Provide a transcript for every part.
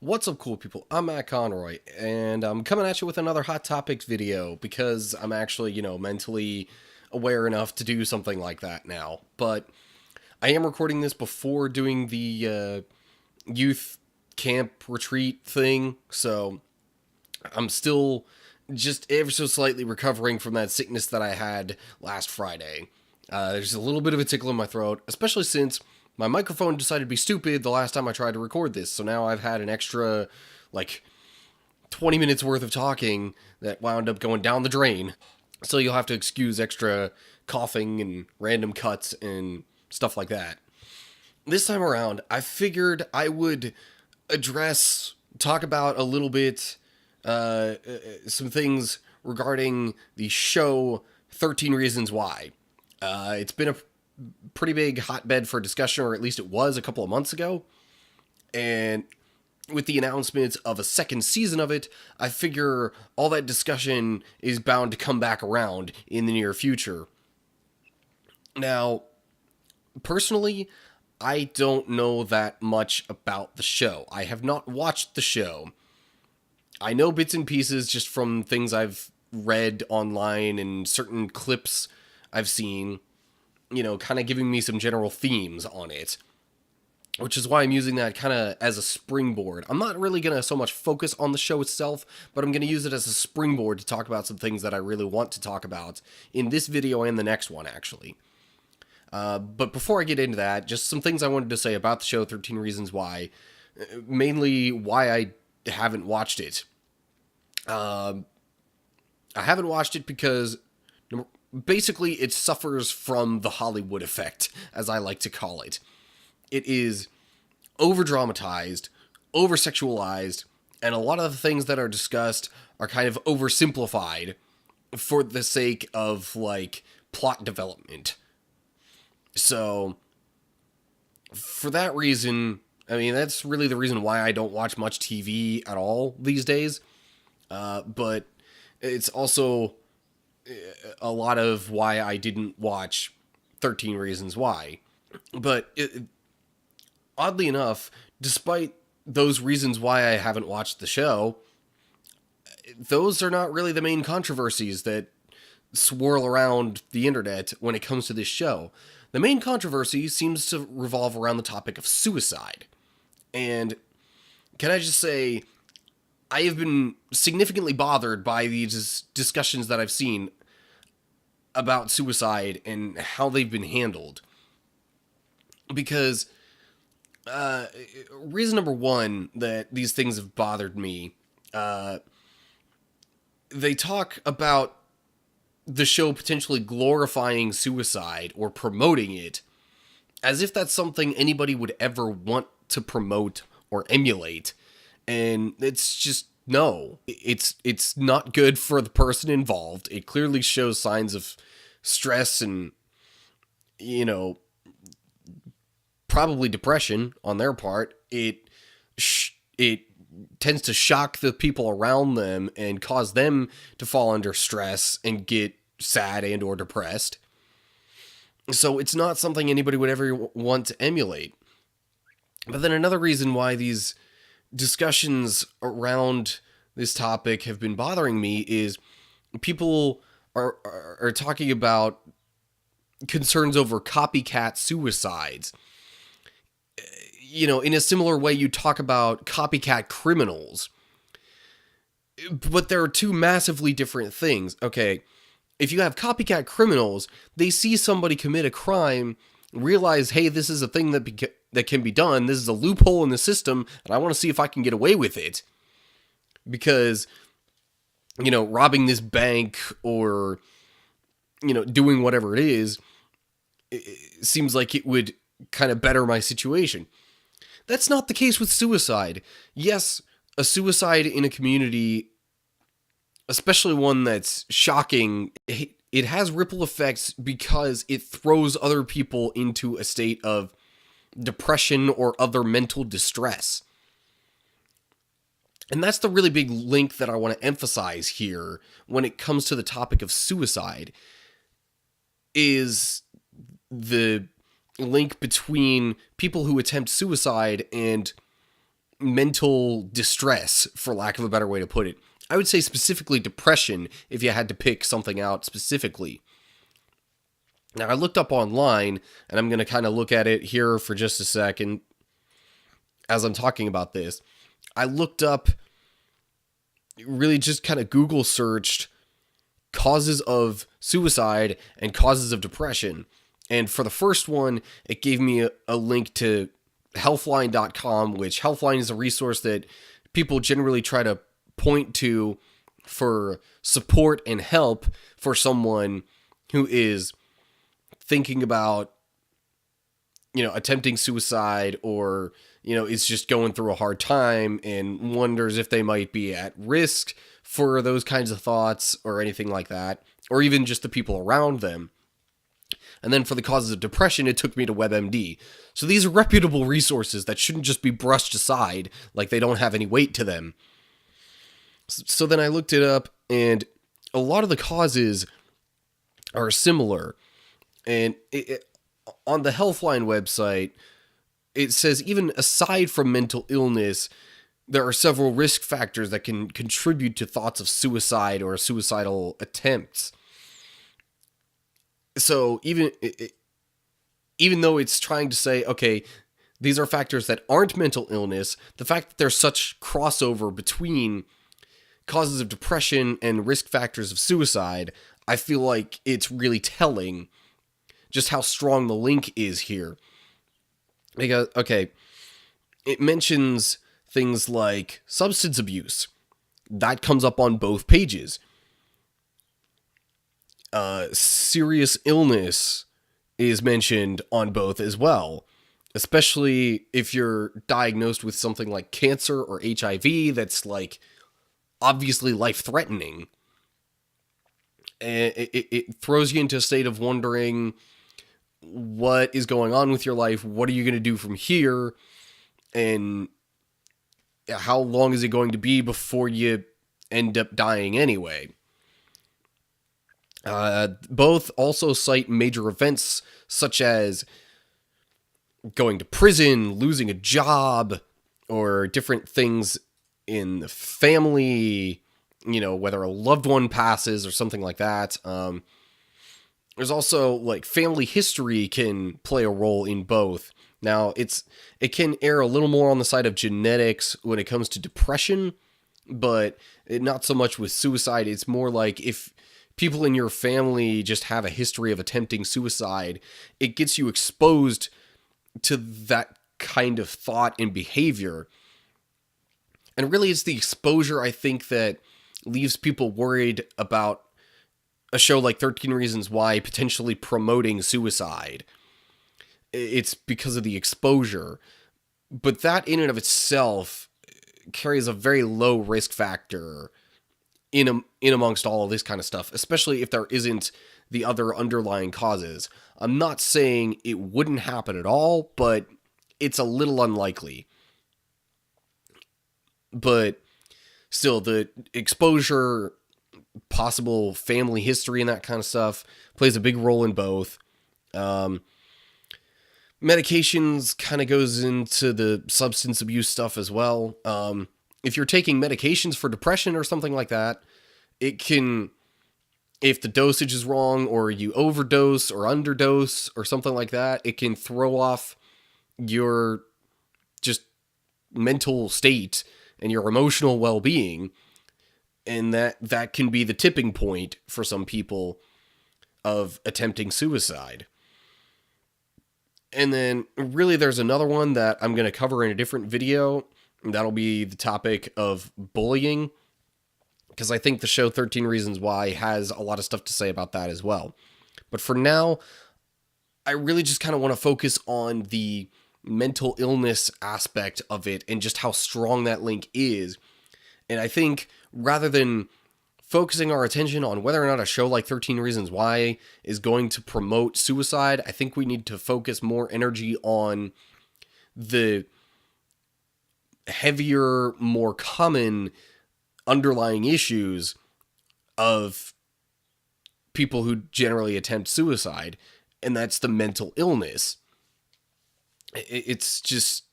What's up, cool people? I'm Matt Conroy, and I'm coming at you with another Hot Topics video because I'm actually, mentally aware enough to do something like that now. But I am recording this before doing the youth camp retreat thing, so I'm still just ever so slightly recovering from that sickness that I had last Friday. There's a little bit of a tickle in my throat, especially since my microphone decided to be stupid the last time I tried to record this. So now I've had an extra, like, 20 minutes worth of talking that wound up going down the drain. So you'll have to excuse extra coughing and random cuts and stuff like that. This time around, I figured I would talk about a little bit, some things regarding the show 13 Reasons Why. It's been a pretty big hotbed for discussion, or at least it was a couple of months ago. And with the announcement of a second season of it, I figure all that discussion is bound to come back around in the near future. Now, personally, I don't know that much about the show. I have not watched the show. I know bits and pieces just from things I've read online and certain clips I've seen, kind of giving me some general themes on it, which is why I'm using that kind of as a springboard. I'm not really going to so much focus on the show itself, but I'm going to use it as a springboard to talk about some things that I really want to talk about in this video and the next one, actually. But before I get into that, just some things I wanted to say about the show 13 Reasons Why, mainly why I haven't watched it. I haven't watched it because basically it suffers from the Hollywood effect, as I like to call it. It is over dramatized, over sexualized, and a lot of the things that are discussed are kind of oversimplified for the sake of, like, plot development. So, for that reason, that's really the reason why I don't watch much TV at all these days. But it's also a lot of why I didn't watch 13 Reasons Why. But oddly enough, despite those reasons why I haven't watched the show, those are not really the main controversies that swirl around the internet when it comes to this show. The main controversy seems to revolve around the topic of suicide. And can I just say, I have been significantly bothered by these discussions that I've seen about suicide and how they've been handled. Because reason number one that these things have bothered me, they talk about the show potentially glorifying suicide or promoting it as if that's something anybody would ever want to promote or emulate. And it's just, no. It's not good for the person involved. It clearly shows signs of stress and, probably depression on their part. It tends to shock the people around them and cause them to fall under stress and get sad and or depressed. So it's not something anybody would ever want to emulate. But then another reason why these discussions around this topic have been bothering me is people are talking about concerns over copycat suicides. In a similar way you talk about copycat criminals. But there are two massively different things. Okay, if you have copycat criminals, they see somebody commit a crime, realize, hey, this is a thing that can be done, this is a loophole in the system, and I want to see if I can get away with it. Because, robbing this bank or, doing whatever it is, it seems like it would kind of better my situation. That's not the case with suicide. Yes, a suicide in a community, especially one that's shocking, it has ripple effects because it throws other people into a state of depression or other mental distress. And that's the really big link that I want to emphasize here when it comes to the topic of suicide, is the link between people who attempt suicide and mental distress, for lack of a better way to put it. I would say specifically depression, if you had to pick something out specifically. Now, I looked up online, and I'm going to kind of look at it here for just a second as I'm talking about this. I looked up, really just kind of Google searched causes of suicide and causes of depression. And for the first one, it gave me a link to healthline.com, which Healthline is a resource that people generally try to point to for support and help for someone who is thinking about, attempting suicide, or, is just going through a hard time and wonders if they might be at risk for those kinds of thoughts or anything like that, or even just the people around them. And then for the causes of depression, it took me to WebMD. So these are reputable resources that shouldn't just be brushed aside like they don't have any weight to them. So then I looked it up, and a lot of the causes are similar. And on the Healthline website, it says even aside from mental illness, there are several risk factors that can contribute to thoughts of suicide or suicidal attempts. So even though it's trying to say, okay, these are factors that aren't mental illness, the fact that there's such crossover between causes of depression and risk factors of suicide, I feel like it's really telling just how strong the link is here. Because, okay, it mentions things like substance abuse. That comes up on both pages. Serious illness is mentioned on both as well, especially if you're diagnosed with something like cancer or HIV that's like obviously life-threatening. And it throws you into a state of wondering what is going on with your life, what are you going to do from here, and how long is it going to be before you end up dying anyway. Both also cite major events such as going to prison, losing a job, or different things in the family, whether a loved one passes or something like that. There's also, like, family history can play a role in both. Now, it can err a little more on the side of genetics when it comes to depression, but not so much with suicide. It's more like if people in your family just have a history of attempting suicide, it gets you exposed to that kind of thought and behavior. And really, it's the exposure, I think, that leaves people worried about a show like 13 Reasons Why potentially promoting suicide. It's because of the exposure. But that in and of itself carries a very low risk factor in amongst all of this kind of stuff, especially if there isn't the other underlying causes. I'm not saying it wouldn't happen at all, but it's a little unlikely. But still, the exposure, possible family history and that kind of stuff plays a big role in both. Medications kind of goes into the substance abuse stuff as well. If you're taking medications for depression or something like that, it can, if the dosage is wrong or you overdose or underdose or something like that, it can throw off your just mental state and your emotional well-being. And that can be the tipping point for some people of attempting suicide. And then really there's another one that I'm going to cover in a different video. That'll be the topic of bullying, because I think the show 13 Reasons Why has a lot of stuff to say about that as well. But for now, I really just kind of want to focus on the mental illness aspect of it and just how strong that link is. And I think rather than focusing our attention on whether or not a show like 13 Reasons Why is going to promote suicide, I think we need to focus more energy on the heavier, more common underlying issues of people who generally attempt suicide, and that's the mental illness. It's just,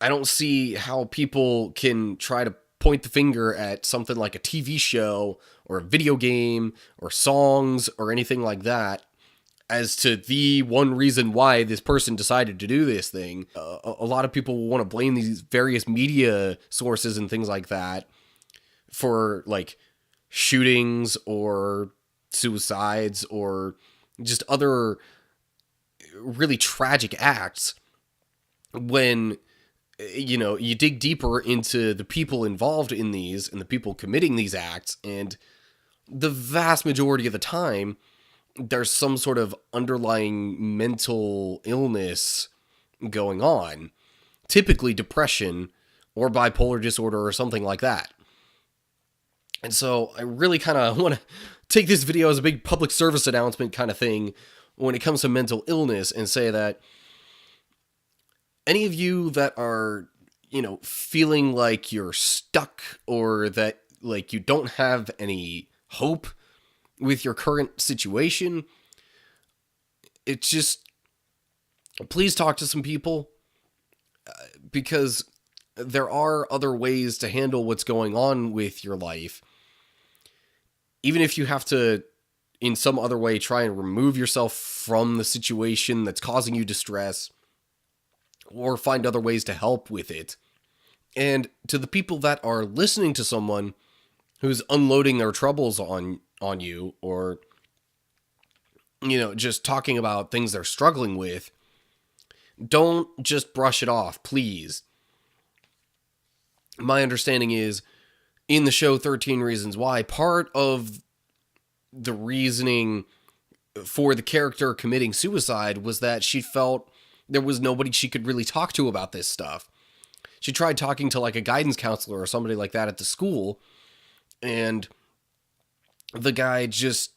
I don't see how people can try to point the finger at something like a TV show or a video game or songs or anything like that as to the one reason why this person decided to do this thing. A lot of people want to blame these various media sources and things like that for like shootings or suicides or just other really tragic acts, when you dig deeper into the people involved in these and the people committing these acts, and the vast majority of the time there's some sort of underlying mental illness going on, typically depression or bipolar disorder or something like that. And so I really kind of want to take this video as a big public service announcement kind of thing when it comes to mental illness, and say that any of you that are, feeling like you're stuck, or that like you don't have any hope with your current situation, it's just, please talk to some people, because there are other ways to handle what's going on with your life. Even if you have to, in some other way, try and remove yourself from the situation that's causing you distress, or find other ways to help with it. And to the people that are listening to someone who's unloading their troubles on you, or, just talking about things they're struggling with, don't just brush it off, please. My understanding is, in the show 13 Reasons Why, part of the reasoning for the character committing suicide was that she felt there was nobody she could really talk to about this stuff. She tried talking to like a guidance counselor or somebody like that at the school, and the guy just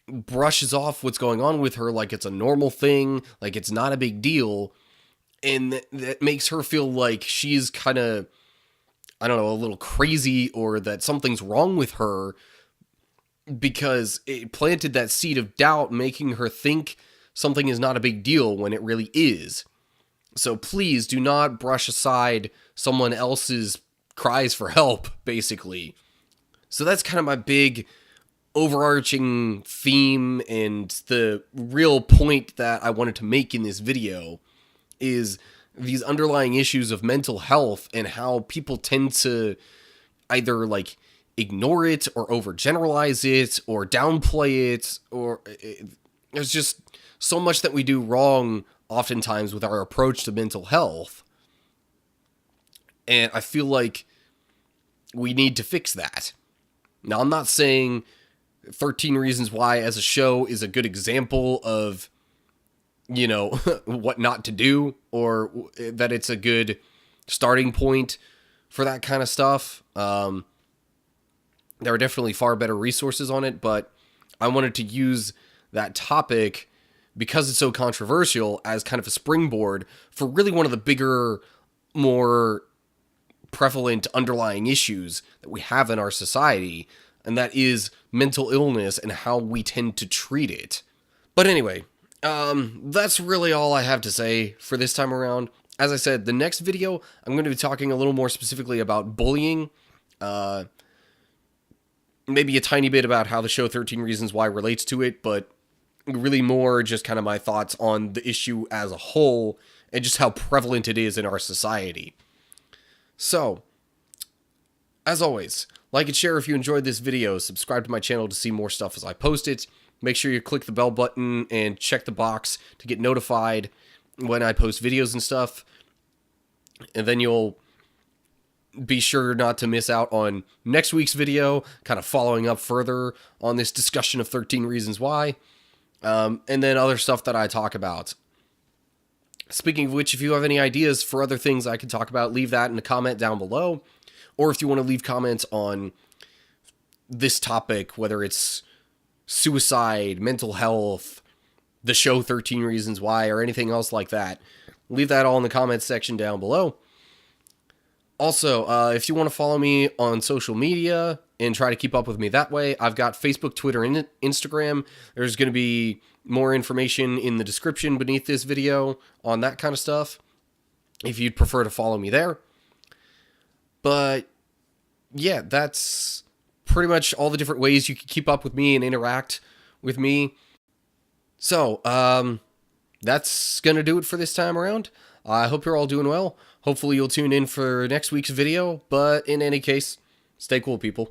brushes off what's going on with her like it's a normal thing, like it's not a big deal, and that makes her feel like she's kind of, I don't know, a little crazy, or that something's wrong with her, because it planted that seed of doubt, making her think something is not a big deal when it really is. So please do not brush aside someone else's cries for help, basically. So that's kind of my big overarching theme, and the real point that I wanted to make in this video is these underlying issues of mental health, and how people tend to either like ignore it, or overgeneralize it, or downplay it, or there's just so much that we do wrong oftentimes with our approach to mental health. And I feel like we need to fix that. Now, I'm not saying 13 Reasons Why as a show is a good example of, what not to do, or that it's a good starting point for that kind of stuff. There are definitely far better resources on it, but I wanted to use that topic, because it's so controversial, as kind of a springboard for really one of the bigger, more prevalent underlying issues that we have in our society, and that is mental illness and how we tend to treat it. But anyway, that's really all I have to say for this time around. As I said, the next video, I'm going to be talking a little more specifically about bullying, maybe a tiny bit about how the show 13 Reasons Why relates to it, but really more just kind of my thoughts on the issue as a whole, and just how prevalent it is in our society. So, as always, like and share if you enjoyed this video, subscribe to my channel to see more stuff as I post it, make sure you click the bell button and check the box to get notified when I post videos and stuff, and then you'll be sure not to miss out on next week's video, kind of following up further on this discussion of 13 Reasons Why, and then other stuff that I talk about. Speaking of which, if you have any ideas for other things I could talk about, leave that in a comment down below. Or if you want to leave comments on this topic, whether it's suicide, mental health, the show 13 Reasons Why, or anything else like that, leave that all in the comments section down below. Also, if you want to follow me on social media and try to keep up with me that way, I've got Facebook, Twitter, and Instagram. There's going to be more information in the description beneath this video on that kind of stuff. if you'd prefer to follow me there. But yeah, that's pretty much all the different ways you can keep up with me and interact with me. So, that's going to do it for this time around. I hope you're all doing well. Hopefully you'll tune in for next week's video, but in any case, stay cool, people.